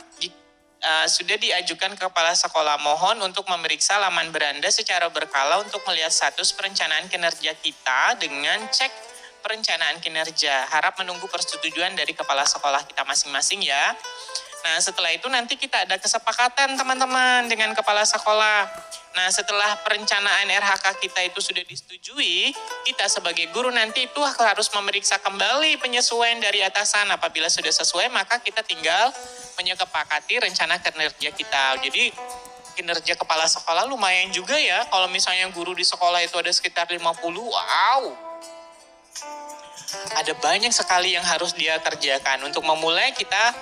sudah diajukan ke kepala sekolah. Mohon untuk memeriksa laman beranda secara berkala untuk melihat status perencanaan kinerja kita dengan cek perencanaan kinerja. Harap menunggu persetujuan dari kepala sekolah kita masing-masing ya. Nah, setelah itu nanti kita ada kesepakatan teman-teman dengan kepala sekolah. Nah, setelah perencanaan RHK kita itu sudah disetujui, kita sebagai guru nanti itu harus memeriksa kembali penyesuaian dari atasan. Apabila sudah sesuai, maka kita tinggal menyepakati rencana kinerja kita. Jadi, kinerja kepala sekolah lumayan juga ya. Kalau misalnya guru di sekolah itu ada sekitar 50, wow. Ada banyak sekali yang harus dia kerjakan. Untuk memulai kita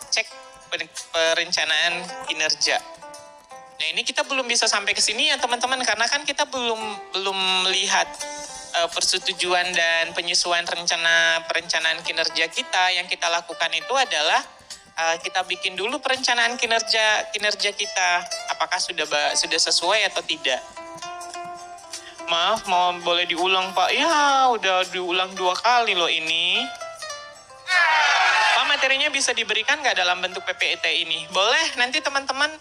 cek perencanaan kinerja. Nah, ini kita belum bisa sampai ke sini ya teman-teman, karena kan kita belum melihat persetujuan dan penyesuaian perencanaan kinerja kita. Yang kita lakukan itu adalah kita bikin dulu perencanaan kinerja kita, apakah sudah sesuai atau tidak. Maaf, boleh diulang Pak? Ya, udah diulang 2 kali loh ini. Pak, materinya bisa diberikan nggak dalam bentuk PPT ini? Boleh, nanti teman-teman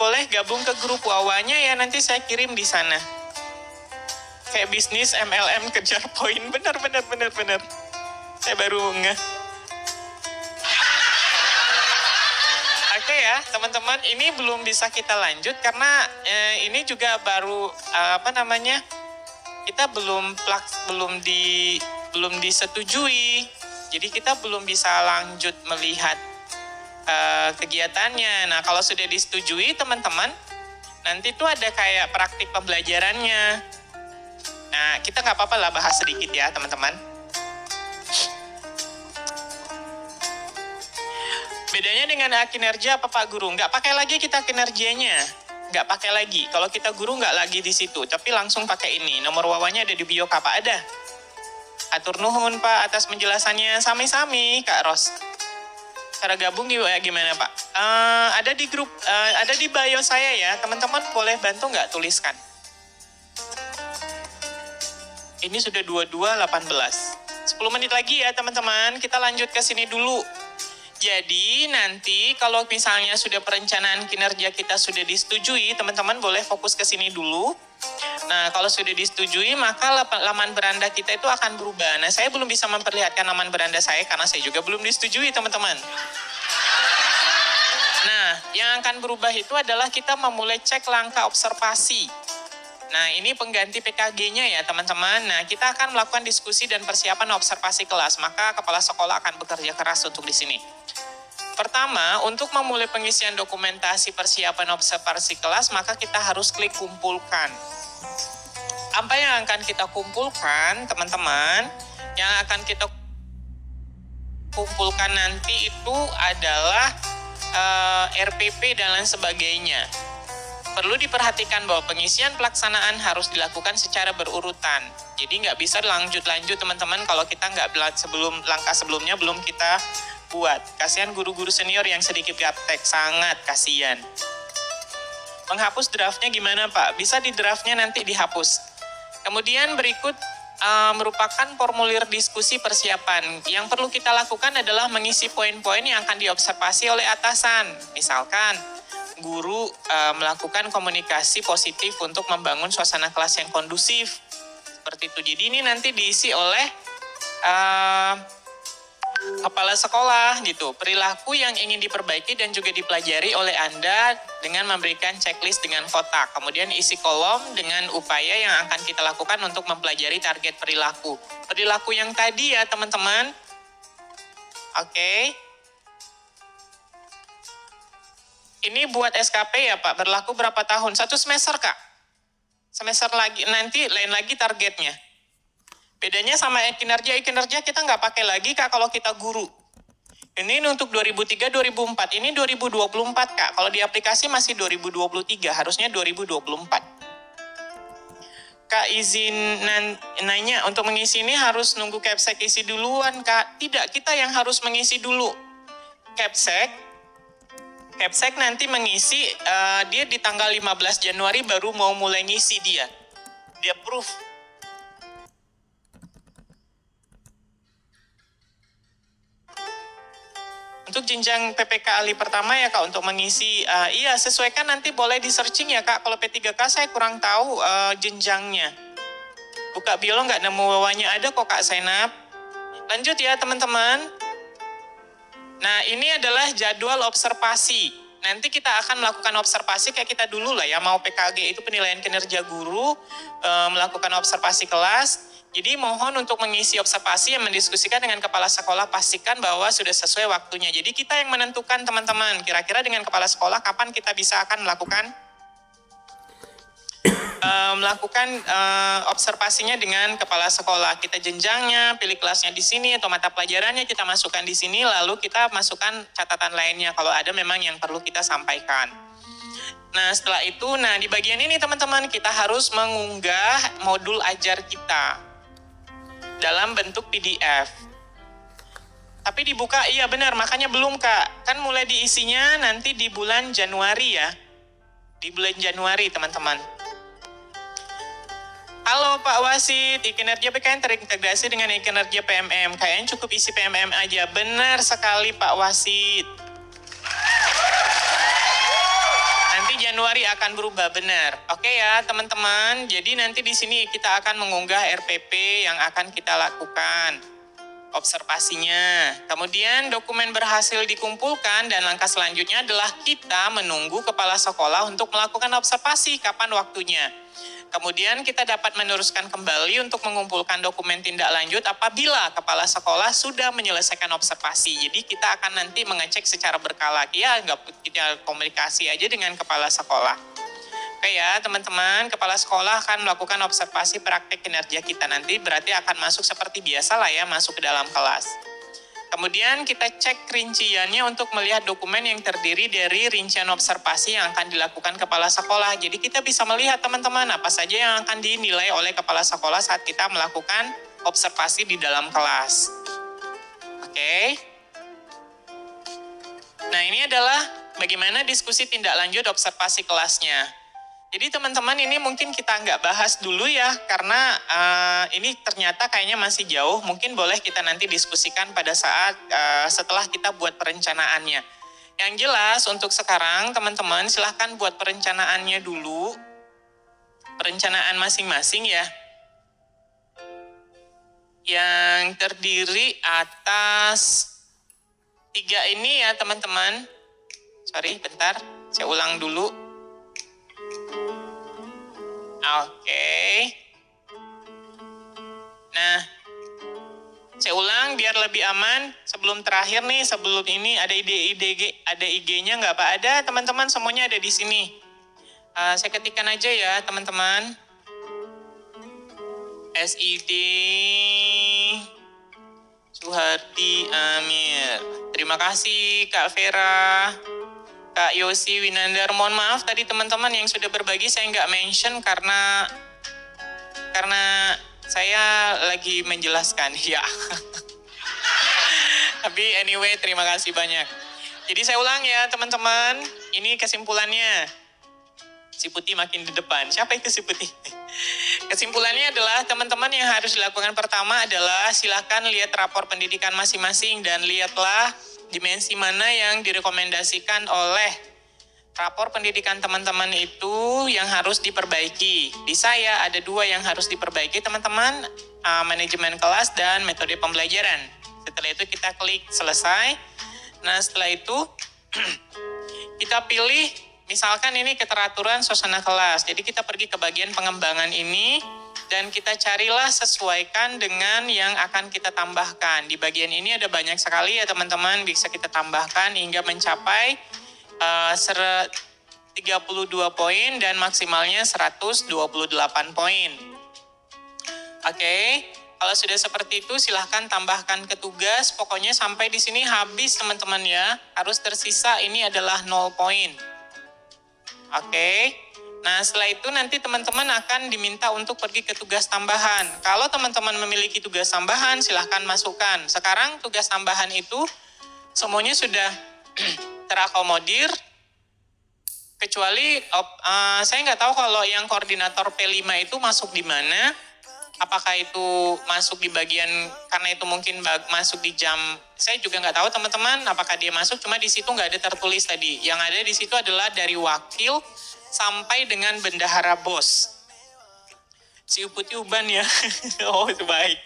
boleh gabung ke grup Wawanya ya, nanti saya kirim di sana. Kayak bisnis MLM kejar poin, benar. Saya baru ngeh. Oke ya, teman-teman, ini belum bisa kita lanjut karena ini juga baru kita belum disetujui. Jadi kita belum bisa lanjut melihat kegiatannya. Nah, kalau sudah disetujui teman-teman, nanti tuh ada kayak praktik pembelajarannya. Nah, kita nggak apa-apa lah bahas sedikit ya teman-teman. Bedanya dengan kinerja apa Pak Guru? Nggak pakai lagi kita kinerjanya. Nggak pakai lagi. Kalau kita guru nggak lagi di situ, tapi langsung pakai ini. Nomor wawanya ada di bio Kak, Pak, ada. Atur nuhun Pak atas penjelasannya. Sami-sami Kak Ros. Cara gabung gimana Pak? Ada di grup, ada di bio saya ya. Teman-teman boleh bantu nggak tuliskan? Ini sudah 22.18. 10 menit lagi ya teman-teman. Kita lanjut ke sini dulu. Jadi nanti kalau misalnya sudah perencanaan kinerja kita sudah disetujui, teman-teman boleh fokus ke sini dulu. Nah, kalau sudah disetujui, maka laman beranda kita itu akan berubah. Nah, saya belum bisa memperlihatkan laman beranda saya karena saya juga belum disetujui, teman-teman. Nah, yang akan berubah itu adalah kita memulai cek langkah observasi. Nah, ini pengganti PKG-nya ya, teman-teman. Nah, kita akan melakukan diskusi dan persiapan observasi kelas. Maka kepala sekolah akan bekerja keras untuk di sini. Pertama, untuk memulai pengisian dokumentasi persiapan observasi kelas, maka kita harus klik kumpulkan. Apa yang akan kita kumpulkan, teman-teman? Yang akan kita kumpulkan nanti itu adalah RPP dan lain sebagainya. Perlu diperhatikan bahwa pengisian pelaksanaan harus dilakukan secara berurutan. Jadi nggak bisa lanjut-lanjut teman-teman kalau kita nggak langkah sebelumnya belum kita buat. Kasihan guru-guru senior yang sedikit gaptek, sangat kasihan. Menghapus draftnya gimana Pak? Bisa di draftnya nanti dihapus. Kemudian berikut merupakan formulir diskusi persiapan. Yang perlu kita lakukan adalah mengisi poin-poin yang akan diobservasi oleh atasan. Misalkan, guru melakukan komunikasi positif untuk membangun suasana kelas yang kondusif. Seperti itu. Jadi ini nanti diisi oleh kepala sekolah gitu. Perilaku yang ingin diperbaiki dan juga dipelajari oleh Anda dengan memberikan checklist dengan kotak. Kemudian isi kolom dengan upaya yang akan kita lakukan untuk mempelajari target perilaku. Perilaku yang tadi ya teman-teman. Oke. Ini buat SKP ya Pak, berlaku berapa tahun? 1 semester Kak? Semester lagi, nanti lain lagi targetnya. Bedanya sama kinerja kita nggak pakai lagi Kak kalau kita guru. Ini untuk 2003-2004, ini 2024 Kak. Kalau di aplikasi masih 2023, harusnya 2024. Kak izin nanya, untuk mengisi ini harus nunggu Capsek isi duluan Kak. Tidak, kita yang harus mengisi dulu. Capsek nanti mengisi, dia di tanggal 15 Januari baru mau mulai ngisi dia. Dia proof. Untuk jenjang PPK Ali pertama ya Kak, untuk mengisi, iya sesuaikan nanti boleh di searching ya Kak. Kalau P3K saya kurang tahu jenjangnya. Buka biolo nggak nemu wawannya ada kok Kak Senap. Lanjut ya teman-teman. Nah ini adalah jadwal observasi. Nanti kita akan melakukan observasi kayak kita dulu lah ya. Mau PKG itu penilaian kinerja guru, melakukan observasi kelas. Jadi mohon untuk mengisi observasi yang mendiskusikan dengan kepala sekolah, pastikan bahwa sudah sesuai waktunya. Jadi kita yang menentukan teman-teman, kira-kira dengan kepala sekolah kapan kita bisa akan melakukan observasinya dengan kepala sekolah. Kita jenjangnya, pilih kelasnya di sini atau mata pelajarannya kita masukkan di sini, lalu kita masukkan catatan lainnya kalau ada memang yang perlu kita sampaikan. Nah setelah itu, di bagian ini teman-teman kita harus mengunggah modul ajar kita dalam bentuk PDF. Tapi dibuka, iya benar, makanya belum Kak. Kan mulai diisinya nanti di bulan Januari ya. Di bulan Januari teman-teman. Halo Pak Wasit, kinerja PKN terintegrasi dengan kinerja PMM. Kayaknya cukup isi PMM aja. Benar sekali Pak Wasit. Nanti Januari akan berubah, benar. Oke ya teman-teman, jadi nanti di sini kita akan mengunggah RPP yang akan kita lakukan observasinya. Kemudian dokumen berhasil dikumpulkan dan langkah selanjutnya adalah kita menunggu kepala sekolah untuk melakukan observasi kapan waktunya. Kemudian kita dapat meneruskan kembali untuk mengumpulkan dokumen tindak lanjut apabila kepala sekolah sudah menyelesaikan observasi. Jadi kita akan nanti mengecek secara berkala. Ya, kita komunikasi aja dengan kepala sekolah. Oke ya teman-teman, kepala sekolah akan melakukan observasi praktek kinerja kita nanti. Berarti akan masuk seperti biasa lah ya, masuk ke dalam kelas. Kemudian kita cek rinciannya untuk melihat dokumen yang terdiri dari rincian observasi yang akan dilakukan kepala sekolah. Jadi kita bisa melihat teman-teman apa saja yang akan dinilai oleh kepala sekolah saat kita melakukan observasi di dalam kelas. Oke. Nah, ini adalah bagaimana diskusi tindak lanjut observasi kelasnya. Jadi teman-teman ini mungkin kita nggak bahas dulu ya, karena ini ternyata kayaknya masih jauh. Mungkin boleh kita nanti diskusikan pada saat setelah kita buat perencanaannya. Yang jelas untuk sekarang teman-teman silahkan buat perencanaannya dulu. Perencanaan masing-masing ya. Yang terdiri atas 3 ini ya teman-teman. Sorry, bentar. Saya ulang dulu. Oke. Nah, saya ulang biar lebih aman. Sebelum terakhir nih, sebelum ini ada ada IG-nya nggak Pak? Ada teman-teman, semuanya ada di sini. Saya ketikkan aja ya teman-teman. SID Suhardi Amir. Terima kasih Kak Vera, Kak Yosi Winandar. Mohon maaf tadi teman-teman yang sudah berbagi saya nggak mention karena saya lagi menjelaskan ya. Tapi anyway, terima kasih banyak. Jadi saya ulang ya teman-teman. Ini kesimpulannya. Si Putih makin di depan. Siapa itu si Putih? Kesimpulannya adalah teman-teman yang harus dilakukan pertama adalah silakan lihat rapor pendidikan masing-masing dan lihatlah dimensi mana yang direkomendasikan oleh rapor pendidikan teman-teman itu yang harus diperbaiki. Di saya ada 2 yang harus diperbaiki teman-teman, manajemen kelas dan metode pembelajaran. Setelah itu kita klik selesai. Nah setelah itu kita pilih misalkan ini keteraturan suasana kelas. Jadi kita pergi ke bagian pengembangan ini dan kita carilah sesuaikan dengan yang akan kita tambahkan. Di bagian ini ada banyak sekali ya teman-teman, bisa kita tambahkan hingga mencapai 32 poin dan maksimalnya 128 poin. Oke, kalau sudah seperti itu silahkan tambahkan ke tugas. Pokoknya sampai di sini habis teman-teman ya. Harus tersisa ini adalah 0 poin. Oke. Nah setelah itu nanti teman-teman akan diminta untuk pergi ke tugas tambahan. Kalau teman-teman memiliki tugas tambahan silahkan masukkan. Sekarang tugas tambahan itu semuanya sudah terakomodir. Kecuali saya nggak tahu kalau yang koordinator P5 itu masuk di mana. Apakah itu masuk di bagian, karena itu mungkin masuk di jam, saya juga nggak tahu teman-teman apakah dia masuk, cuma di situ nggak ada tertulis tadi. Yang ada di situ adalah dari wakil sampai dengan bendahara bos. Si Uput Uban ya. Oh itu baik.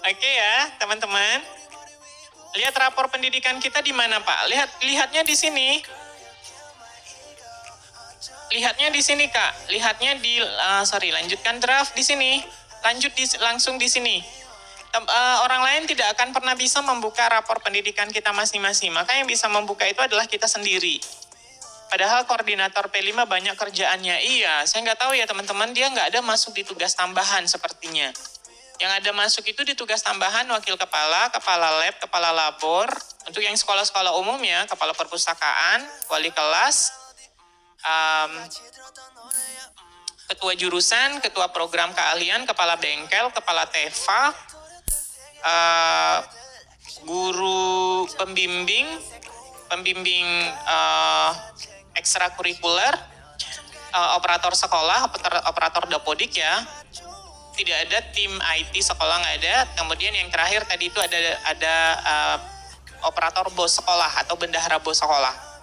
Oke ya teman-teman. Lihat rapor pendidikan kita di mana Pak? Lihatnya di sini. Lihatnya di sini Kak. Lihatnya di lanjutkan draft di sini. Langsung di sini. Orang lain tidak akan pernah bisa membuka rapor pendidikan kita masing-masing. Maka yang bisa membuka itu adalah kita sendiri. Padahal koordinator P5 banyak kerjaannya. Iya, saya nggak tahu ya teman-teman, dia nggak ada masuk di tugas tambahan sepertinya. Yang ada masuk itu di tugas tambahan wakil kepala, kepala lab, kepala labor. Untuk yang sekolah-sekolah umum ya, kepala perpustakaan, wali kelas, ketua jurusan, ketua program keahlian, kepala bengkel, kepala TEVA, guru pembimbing ekstrakurikuler, operator sekolah, operator dapodik ya. Tidak ada tim IT sekolah, nggak ada. Kemudian yang terakhir tadi itu ada operator bos sekolah atau bendahara bos sekolah.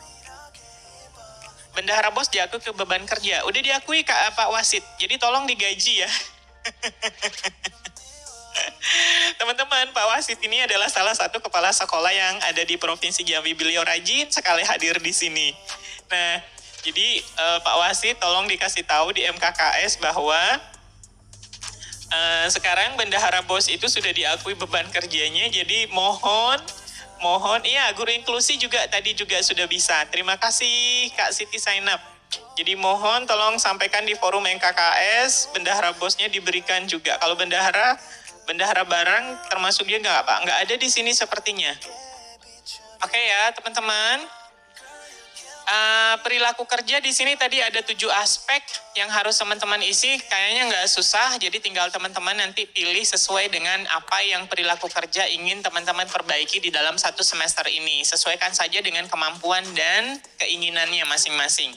Bendahara bos diakui ke beban kerja. Udah diakui Pak Wasit. Jadi tolong digaji ya. Teman-teman, Pak Wasit ini adalah salah satu kepala sekolah yang ada di Provinsi Jambi. Beliau rajin sekali hadir di sini. Nah, jadi Pak Wasit tolong dikasih tahu di MKKS bahwa sekarang bendahara bos itu sudah diakui beban kerjanya. Jadi mohon, iya guru inklusi juga tadi juga sudah bisa. Terima kasih Kak Siti Sainab. Jadi mohon tolong sampaikan di forum MKKS, bendahara bosnya diberikan juga. Kalau bendahara barang termasuk dia nggak Pak? Nggak ada di sini sepertinya. Oke ya teman-teman. Perilaku kerja di sini tadi ada 7 aspek yang harus teman-teman isi. Kayaknya nggak susah, jadi tinggal teman-teman nanti pilih sesuai dengan apa yang perilaku kerja ingin teman-teman perbaiki di dalam 1 semester ini. Sesuaikan saja dengan kemampuan dan keinginannya masing-masing.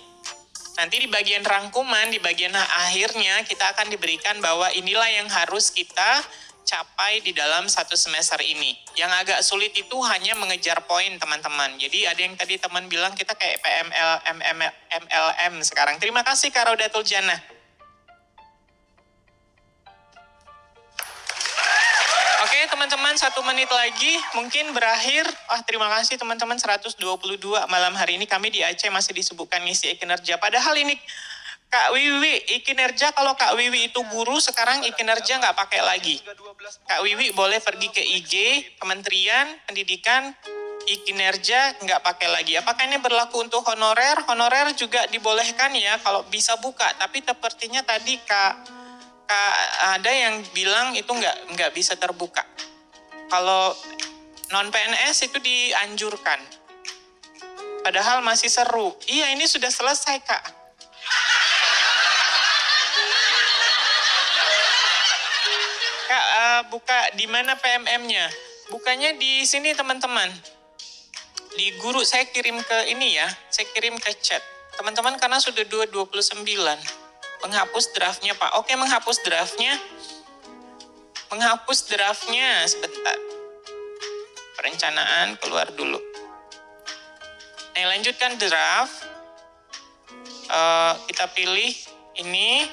Nanti di bagian rangkuman, di bagian akhirnya kita akan diberikan bahwa inilah yang harus kita capai di dalam 1 semester ini. Yang agak sulit itu hanya mengejar poin teman-teman. Jadi ada yang tadi teman bilang kita kayak MLM sekarang. Terima kasih Kak Rodatul Jannah. Oke teman-teman, 1 menit lagi mungkin berakhir. Terima kasih teman-teman, 122 malam hari ini kami di Aceh masih disebutkan ngisi e-kinerja. Padahal ini Kak Wiwi, e-kinerja kalau Kak Wiwi itu guru, sekarang e-kinerja nggak pakai lagi. Kak Wiwi boleh pergi ke IG, Kementerian Pendidikan, e-kinerja nggak pakai lagi. Apakah ini berlaku untuk honorer? Honorer juga dibolehkan ya kalau bisa buka, tapi sepertinya tadi Kak ada yang bilang itu nggak bisa terbuka. Kalau non PNS itu dianjurkan. Padahal masih seru. Iya, ini sudah selesai Kak. Kak, buka di mana PMM-nya? Bukanya di sini teman-teman. Di guru saya kirim ke ini ya, saya kirim ke chat. Teman-teman karena sudah 229. Menghapus draftnya Pak. Oke, menghapus draftnya. Menghapus draftnya sebentar. Perencanaan keluar dulu. Nah, lanjutkan draft. Kita pilih ini.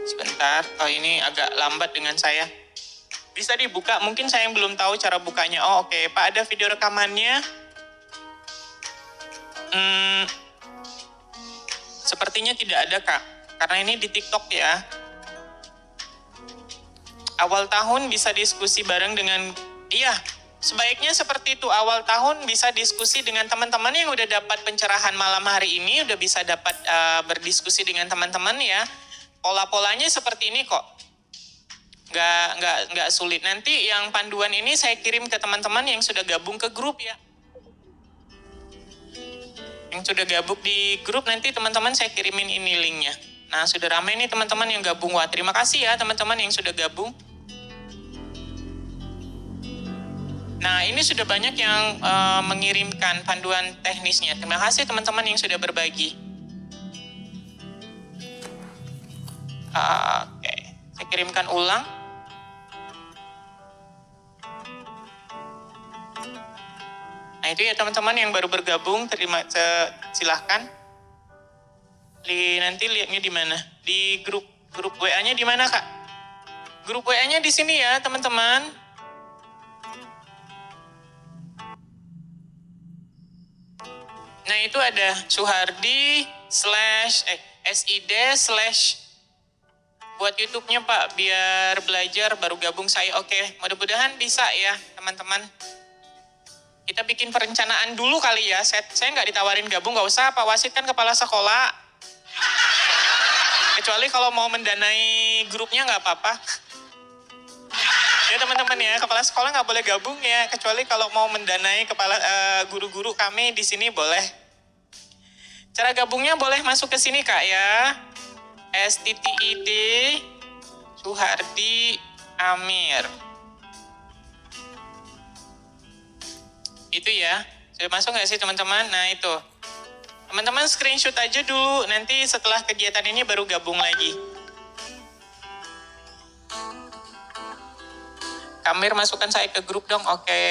Sebentar, ini agak lambat dengan saya. Bisa dibuka, mungkin saya yang belum tahu cara bukanya. Oke, Pak, ada video rekamannya. Sepertinya tidak ada Kak, karena ini di TikTok ya. Awal tahun bisa diskusi bareng dengan, iya, sebaiknya seperti itu. Awal tahun bisa diskusi dengan teman-teman yang udah dapat pencerahan malam hari ini, udah bisa dapat berdiskusi dengan teman-teman ya. Pola-polanya seperti ini kok. Nggak sulit. Nanti yang panduan ini saya kirim ke teman-teman yang sudah gabung ke grup ya. Yang sudah gabung di grup nanti teman-teman saya kirimin ini linknya. Nah sudah ramai nih teman-teman yang gabung. Wah terima kasih ya teman-teman yang sudah gabung. Nah ini sudah banyak yang mengirimkan panduan teknisnya. Terima kasih teman-teman yang sudah berbagi. Oke, saya kirimkan ulang. Nah itu ya teman-teman yang baru bergabung, silahkan. Nanti lihatnya di mana? Di grup WA-nya di mana Kak? Grup WA-nya di sini ya teman-teman. Nah itu ada Suhardi /SID/ buat YouTube-nya Pak, biar belajar baru gabung saya. Oke, mudah-mudahan bisa ya teman-teman. Kita bikin perencanaan dulu kali ya. Saya nggak ditawarin gabung, nggak usah. Pak Wasit kan kepala sekolah. Kecuali kalau mau mendanai grupnya nggak apa-apa. Ya teman-teman ya, kepala sekolah nggak boleh gabung ya. Kecuali kalau mau mendanai kepala guru-guru kami di sini boleh. Cara gabungnya boleh masuk ke sini Kak ya. STTID Suhardi Amir. Itu ya, sudah masuk nggak sih teman-teman? Nah itu, teman-teman screenshot aja dulu, nanti setelah kegiatan ini baru gabung lagi. Kamir masukkan saya ke grup dong, oke.